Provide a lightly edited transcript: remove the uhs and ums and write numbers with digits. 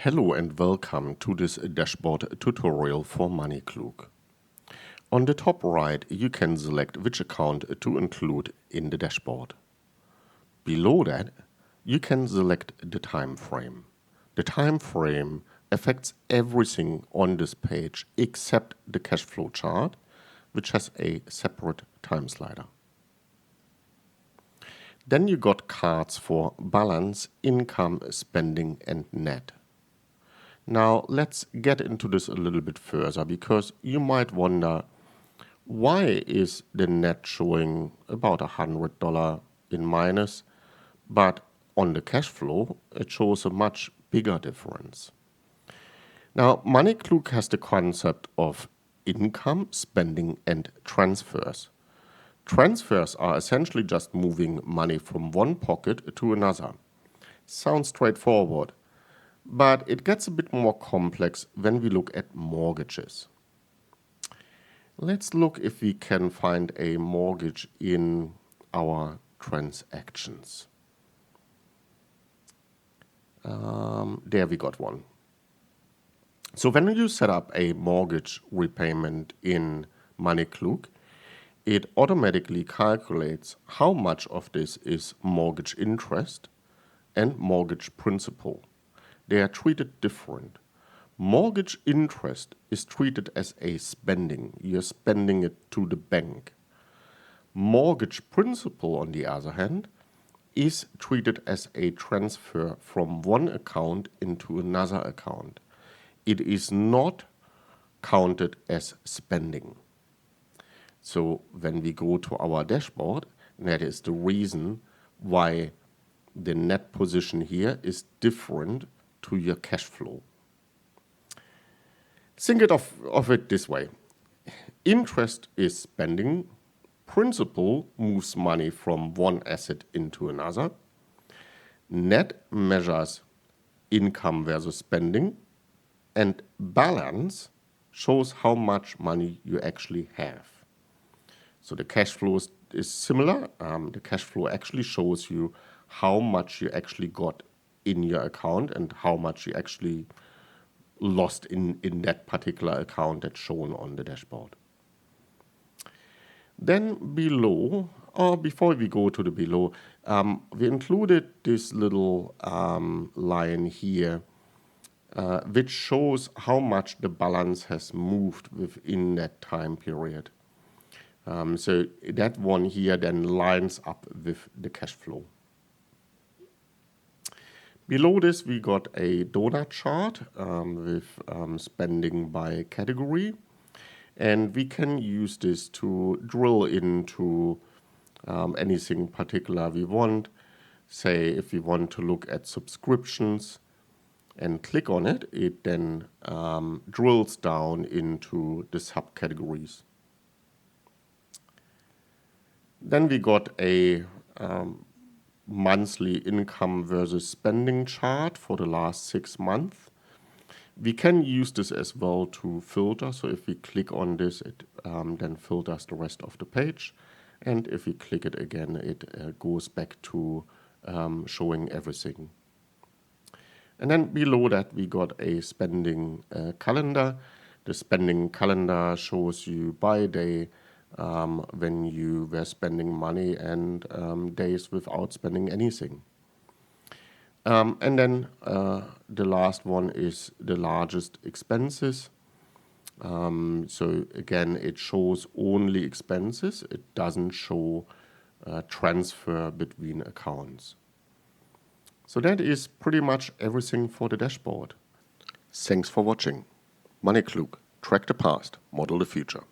Hello and welcome to this dashboard tutorial for MoneyKlug. On the top right, you can select which account to include in the dashboard. Below that, you can select the time frame. The time frame affects everything on this page except the cash flow chart, which has a separate time slider. Then you got cards for balance, income, spending, and net. Now let's get into this a little bit further, because you might wonder, why is the net showing about $100 in minus, but on the cash flow it shows a much bigger difference? Now MoneyKlug has the concept of income, spending, and transfers. Transfers are essentially just moving money from one pocket to another. Sounds straightforward. But it gets a bit more complex when we look at mortgages. Let's look if we can find a mortgage in our transactions. There we got one. So when you set up a mortgage repayment in MoneyKlug, it automatically calculates how much of this is mortgage interest and mortgage principal. They are treated different. Mortgage interest is treated as a spending. You're spending it to the bank. Mortgage principal, on the other hand, is treated as a transfer from one account into another account. It is not counted as spending. So when we go to our dashboard, that is the reason why the net position here is different to your cash flow. Think of it this way. Interest is spending. Principal moves money from one asset into another. Net measures income versus spending. And balance shows how much money you actually have. So the cash flow is similar. The cash flow actually shows you how much you actually got in your account and how much you actually lost in that particular account that's shown on the dashboard. Then below, or before we go to the below, we included this little line here, which shows how much the balance has moved within that time period. So that one here then lines up with the cash flow. Below this, we got a donut chart with spending by category. And we can use this to drill into anything particular we want. Say, if we want to look at subscriptions and click on it, it then drills down into the subcategories. Then we got a monthly income versus spending chart for the last 6 months. We can use this as well to filter. So if we click on this, it then filters the rest of the page. And if we click it again, it goes back to showing everything. And then below that, we got a spending calendar. The spending calendar shows you by day when you were spending money and days without spending anything. And then the last one is the largest expenses. So again, it shows only expenses. It doesn't show transfer between accounts. So that is pretty much everything for the dashboard. Thanks for watching. MoneyKlug. Track the past, model the future.